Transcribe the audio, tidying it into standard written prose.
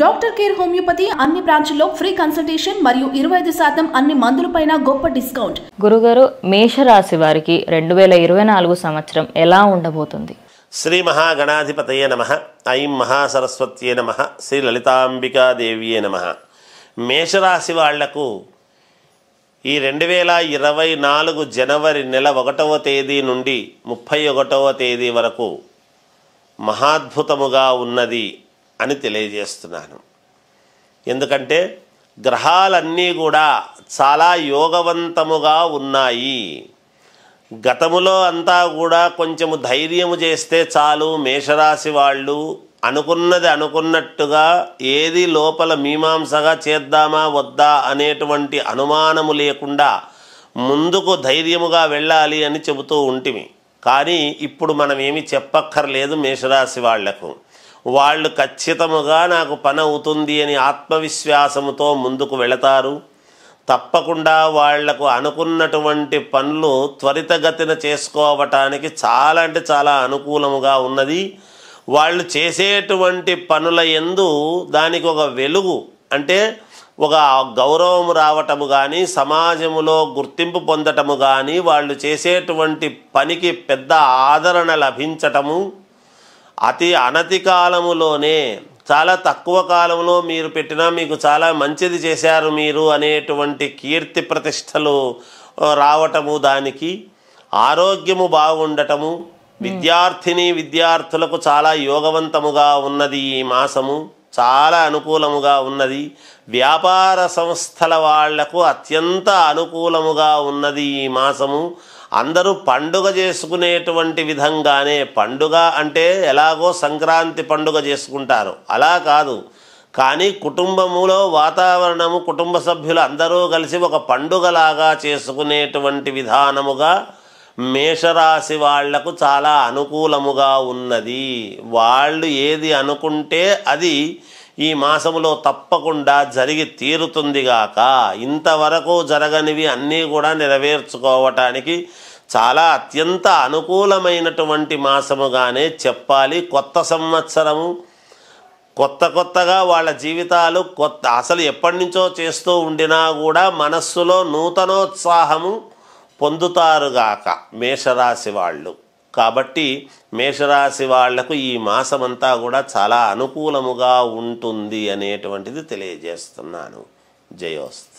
Doctor care homeopathy అన్ని బ్రాంచ్ల్లో free consultation మరియు 25% అన్ని మందులపైన గొప్ప డిస్కౌంట్. గురుగారు, మేషరాశి వారికి 2024 సంవత్సరం ఎలా ఉండబోతుంది? శ్రీ మహాగణాధిపతయే నమః. ఐం మహాసరస్వత్యే నమః. శ్రీ లలితాంబికాదేవియే నమః. మేషరాశి వాళ్లకు ఈ 2024 జనవరి నెల 1వ తేదీ నుండి 31వ తేదీ వరకు మహాద్భుతముగా ఉన్నది అని తెలియజేస్తున్నాను. ఎందుకంటే గ్రహాలన్నీ కూడా చాలా యోగవంతముగా ఉన్నాయి. గతములో అంతా కూడా కొంచెము ధైర్యము చేస్తే చాలు, మేషరాశి వాళ్ళు అనుకున్నది అనుకున్నట్టుగా ఏది లోపల మీమాంసగా చేద్దామా వద్దా అనేటువంటి అనుమానము లేకుండా ముందుకు ధైర్యముగా వెళ్ళాలి అని చెబుతూ ఉంటిమి. కానీ ఇప్పుడు మనం ఏమి చెప్పక్కర్లేదు. మేషరాశి వాళ్లకు వాళ్ళు ఖచ్చితముగా నాకు పని అవుతుంది అని ఆత్మవిశ్వాసముతో ముందుకు వెళతారు. తప్పకుండా వాళ్లకు అనుకున్నటువంటి పనులు త్వరితగతిన చేసుకోవటానికి చాలా అంటే చాలా అనుకూలముగా ఉన్నది. వాళ్ళు చేసేటువంటి పనుల యందు దానికి ఒక వెలుగు అంటే ఒక గౌరవం రావటము కానీ, సమాజములో గుర్తింపు పొందటము కానీ, వాళ్ళు చేసేటువంటి పనికి పెద్ద ఆదరణ లభించటము, అతి అనతి కాలములోనే చాలా తక్కువ కాలంలో మీరు పెట్టినా మీకు చాలా మంచిది చేశారు మీరు అనేటువంటి కీర్తి ప్రతిష్టలు రావటము, దానికి ఆరోగ్యము బాగుండటము, విద్యార్థులకు చాలా యోగవంతముగా ఉన్నది. ఈ మాసము చాలా అనుకూలముగా ఉన్నది. వ్యాపార సంస్థల వాళ్లకు అత్యంత అనుకూలముగా ఉన్నది ఈ మాసము. అందరూ పండుగ చేసుకునేటువంటి విధంగానే, పండుగ అంటే ఎలాగో సంక్రాంతి పండుగ చేసుకుంటారు అలా కాదు, కానీ కుటుంబములో వాతావరణము, కుటుంబ సభ్యులు అందరూ కలిసి ఒక పండుగలాగా చేసుకునేటువంటి విధానముగా మేషరాశి వాళ్లకు చాలా అనుకూలముగా ఉన్నది. వాళ్ళు ఏది అనుకుంటే అది ఈ మాసములో తప్పకుండా జరిగి తీరుతుందిగాక. ఇంతవరకు జరగనివి అన్నీ కూడా నెరవేర్చుకోవటానికి చాలా అత్యంత అనుకూలమైనటువంటి మాసముగానే చెప్పాలి. కొత్త సంవత్సరము కొత్తగా వాళ్ళ జీవితాలు అసలు ఎప్పటి నుంచో చేస్తూ ఉండినా కూడా మనస్సులో నూతనోత్సాహము పొందుతారుగాక మేషరాశి వాళ్ళు. కాబట్టి మేషరాశి వాళ్లకు ఈ మాసమంతా కూడా చాలా అనుకూలముగా ఉంటుంది అనేటువంటిది తెలియజేస్తున్నాను. జయోస్తు.